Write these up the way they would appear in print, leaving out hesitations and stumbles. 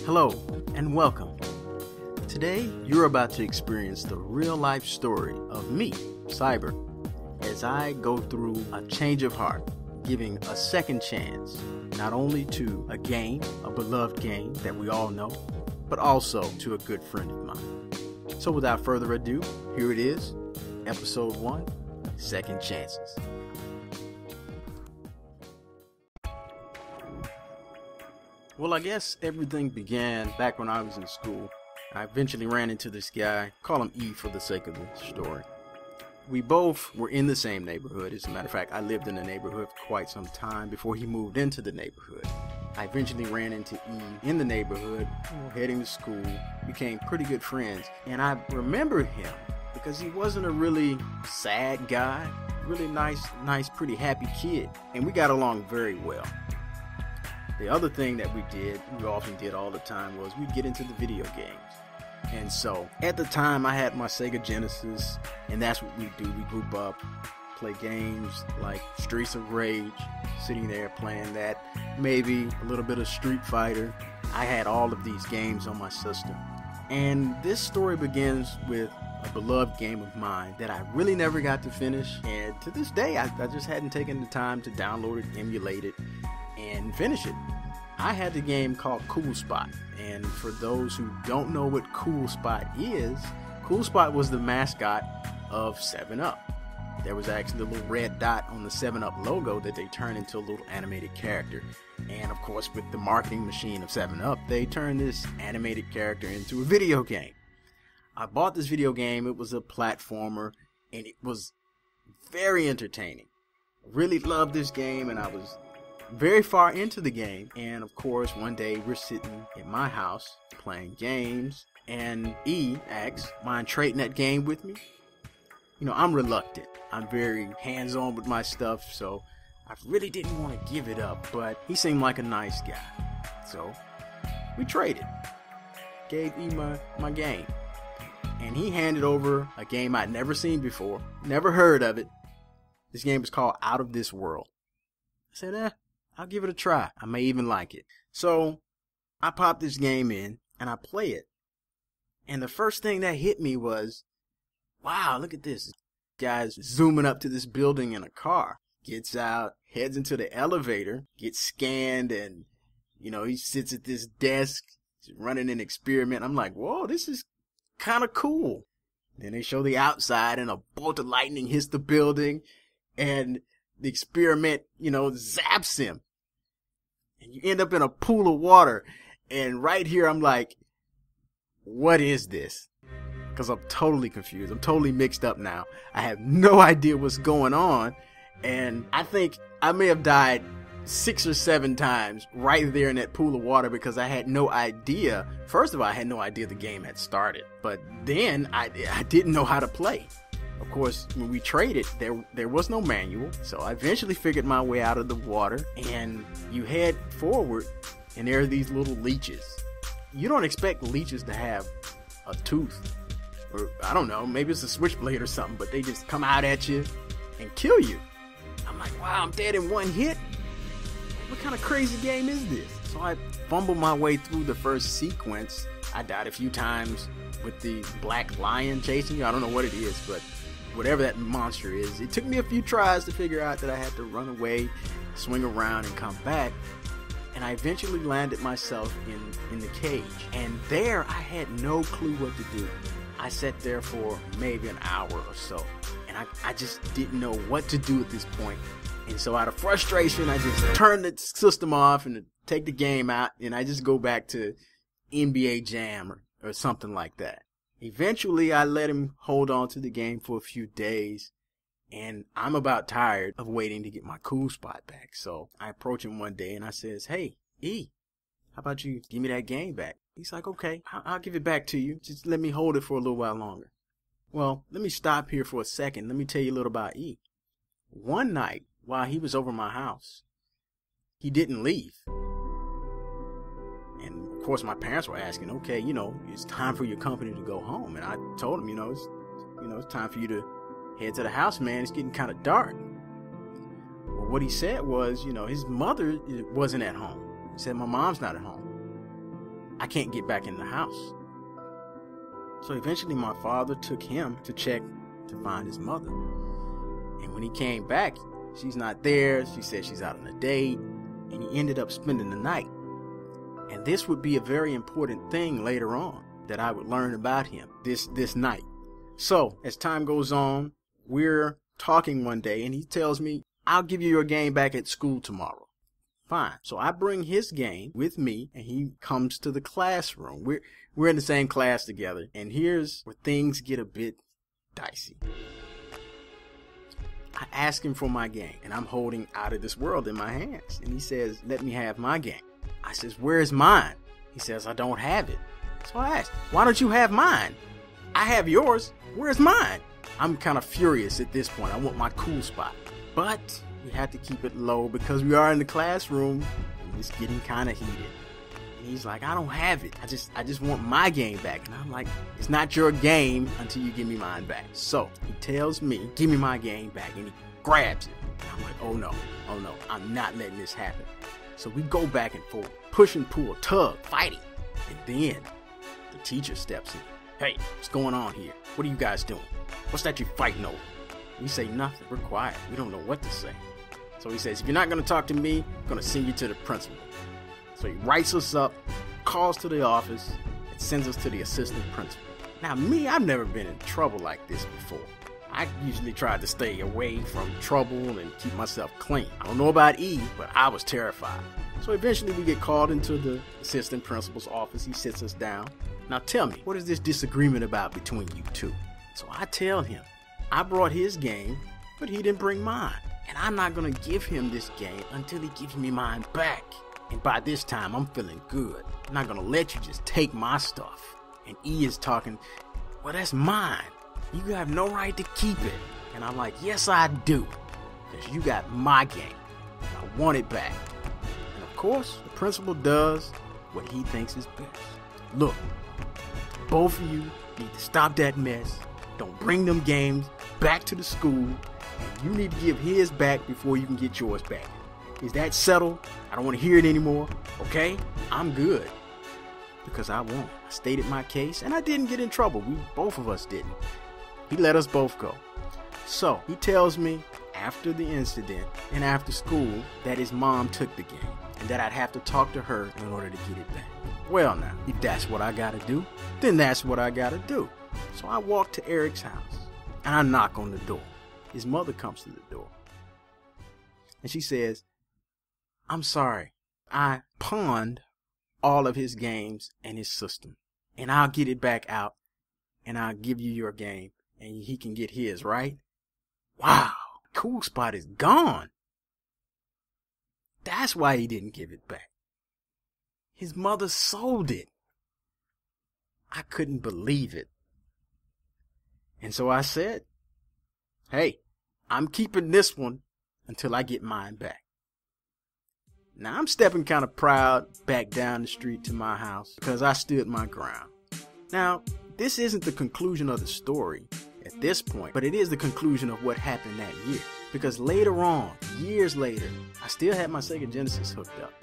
Hello and welcome. Today you're about to experience the real life story of me, Cyber, as I go through a change of heart, giving a second chance, not only to a game, a beloved game that we all know, but also to a good friend of mine. So without further ado, here it is, episode 1, Second Chances. Well, I guess everything began back when I was in school. I eventually ran into this guy, call him E for the sake of the story. We both were in the same neighborhood. As a matter of fact, I lived in the neighborhood for quite some time before he moved into the neighborhood. I eventually ran into E in the neighborhood, heading to school, became pretty good friends. And I remembered him because he wasn't a really sad guy, really nice, pretty happy kid. And we got along very well. The other thing that we often did all the time, was we'd get into the video games. And so, at the time, I had my Sega Genesis, and that's what we do. We group up, play games like Streets of Rage, sitting there playing that, maybe a little bit of Street Fighter. I had all of these games on my system. And this story begins with a beloved game of mine that I really never got to finish. And to this day, I just hadn't taken the time to download it, emulate it, and finish it. I had the game called Cool Spot, and for those who don't know what Cool Spot is, Cool Spot was the mascot of 7-Up. There was actually a little red dot on the 7-Up logo that they turned into a little animated character. And of course, with the marketing machine of 7-Up, they turned this animated character into a video game. I bought this video game. It was a platformer, and it was very entertaining. I really loved this game, and I was very far into the game. And of course, one day we're sitting in my house playing games, and E asks, mind trading that game with me? You know, I'm reluctant. I'm very hands-on with my stuff, so I really didn't want to give it up, but he seemed like a nice guy. So we traded. Gave E my game. And he handed over a game I'd never seen before, never heard of it. This game is called Out of This World. I said, I'll give it a try. I may even like it. So I pop this game in and I play it. And the first thing that hit me was, wow, look at this. This guy's zooming up to this building in a car. Gets out, heads into the elevator, gets scanned, and, you know, he sits at this desk, running an experiment. I'm like, whoa, this is kind of cool. Then they show the outside, and a bolt of lightning hits the building, and the experiment, you know, zaps him. And you end up in a pool of water. And right here, I'm like, what is this? Because I'm totally confused. I'm totally mixed up now. I have no idea what's going on. And I think I may have died 6 or 7 times right there in that pool of water because I had no idea. First of all, I had no idea the game had started. But then I didn't know how to play. Of course, when we traded, there was no manual, so I eventually figured my way out of the water, and you head forward, and there are these little leeches. You don't expect leeches to have a tooth, or I don't know, maybe it's a switchblade or something, but they just come out at you and kill you. I'm like, wow, I'm dead in one hit? What kind of crazy game is this? So I fumbled my way through the first sequence. I died a few times with the black lion chasing you. I don't know what it is, but whatever that monster is, it took me a few tries to figure out that I had to run away, swing around, and come back. And I eventually landed myself in the cage. And there, I had no clue what to do. I sat there for maybe an hour or so. And I just didn't know what to do at this point. And so out of frustration, I just turned the system off and take the game out. And I just go back to NBA Jam or something like that. Eventually, I let him hold on to the game for a few days, and I'm about tired of waiting to get my cool spot back. So I approach him one day, and I says, hey, E, how about you give me that game back? He's like, okay, I'll give it back to you. Just let me hold it for a little while longer. Well, let me stop here for a second. Let me tell you a little about E. One night, while he was over my house, he didn't leave. And of course, my parents were asking, okay, you know, it's time for your company to go home. And I told him, it's time for you to head to the house, man. It's getting kind of dark. Well, what he said was, his mother wasn't at home. He said, my mom's not at home. I can't get back in the house. So eventually my father took him to check to find his mother. And when he came back, she's not there. She said she's out on a date, and he ended up spending the night. And this would be a very important thing later on that I would learn about him this night. So as time goes on, we're talking one day, and he tells me, I'll give you your game back at school tomorrow. Fine. So I bring his game with me, and he comes to the classroom. We're in the same class together, and here's where things get a bit dicey. I ask him for my game, and I'm holding Out of This World in my hands, and he says, let me have my game. I says, where's mine? He says, I don't have it. So I asked, why don't you have mine? I have yours. Where's mine? I'm kind of furious at this point. I want my cool spot. But we had to keep it low because we are in the classroom and it's getting kind of heated. And he's like, I don't have it. I just want my game back. And I'm like, it's not your game until you give me mine back. So he tells me, give me my game back. And he grabs it. And I'm like, oh no, I'm not letting this happen. So we go back and forth, push and pull, tug, fighting. And then the teacher steps in. Hey, what's going on here? What are you guys doing? What's that you fighting over? We say nothing. We're quiet. We don't know what to say. So he says, if you're not going to talk to me, I'm going to send you to the principal. So he writes us up, calls to the office, and sends us to the assistant principal. Now me, I've never been in trouble like this before. I usually try to stay away from trouble and keep myself clean. I don't know about E, but I was terrified. So eventually we get called into the assistant principal's office. He sits us down. Now tell me, what is this disagreement about between you two? So I tell him, I brought his game, but he didn't bring mine. And I'm not going to give him this game until he gives me mine back. And by this time, I'm feeling good. I'm not going to let you just take my stuff. And E is talking, well, that's mine. You have no right to keep it. And I'm like, yes, I do. Because you got my game. I want it back. And of course, the principal does what he thinks is best. Look, both of you need to stop that mess. Don't bring them games back to the school. And you need to give his back before you can get yours back. Is that settled? I don't want to hear it anymore. Okay? I'm good. Because I won. I stated my case and I didn't get in trouble. Both of us didn't. He let us both go. So he tells me after the incident and after school that his mom took the game and that I'd have to talk to her in order to get it back. Well now, if that's what I gotta do, then that's what I gotta do. So I walk to Eric's house and I knock on the door. His mother comes to the door and she says, I'm sorry, I pawned all of his games and his system, and I'll get it back out and I'll give you your game and he can get his, right? Wow, cool spot is gone. That's why he didn't give it back. His mother sold it. I couldn't believe it. And so I said, hey, I'm keeping this one until I get mine back. Now I'm stepping kind of proud back down the street to my house because I stood my ground. Now, this isn't the conclusion of the story at this point, but it is the conclusion of what happened that year. Because later on, years later, I still had my Sega Genesis hooked up.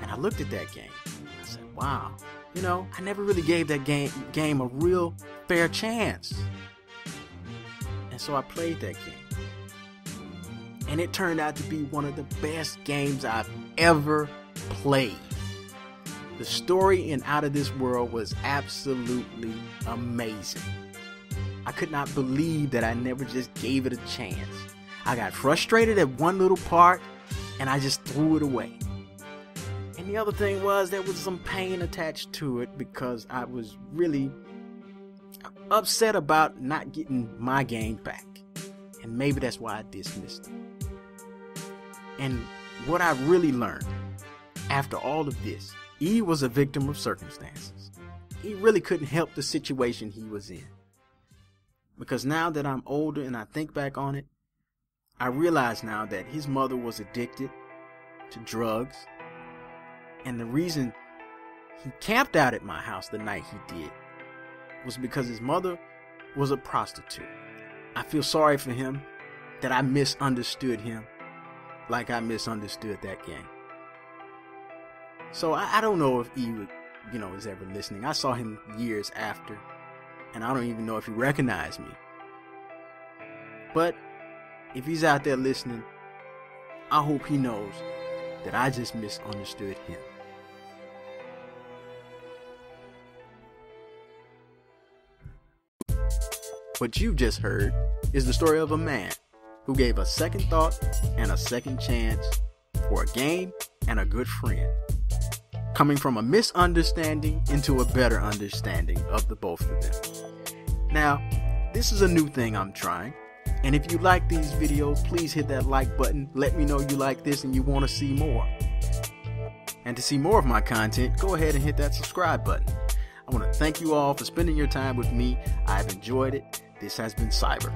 And I looked at that game. I said, wow, I never really gave that game a real fair chance. And so I played that game. And it turned out to be one of the best games I've ever played. The story in Out of This World was absolutely amazing. I could not believe that I never just gave it a chance. I got frustrated at one little part and I just threw it away. And the other thing was there was some pain attached to it because I was really upset about not getting my game back. And maybe that's why I dismissed it. And what I really learned after all of this, E was a victim of circumstances. He really couldn't help the situation he was in. Because now that I'm older and I think back on it, I realize now that his mother was addicted to drugs. And the reason he camped out at my house the night he did was because his mother was a prostitute. I feel sorry for him that I misunderstood him like I misunderstood that game. So I don't know if E is ever listening. I saw him years after, and I don't even know if he recognized me. But if he's out there listening, I hope he knows that I just misunderstood him. What you've just heard is the story of a man who gave a second thought and a second chance for a game and a good friend, coming from a misunderstanding into a better understanding of the both of them. Now, this is a new thing I'm trying, and if you like these videos, please hit that like button. Let me know you like this and you want to see more. And to see more of my content, go ahead and hit that subscribe button. I want to thank you all for spending your time with me. I've enjoyed it. This has been Cyber.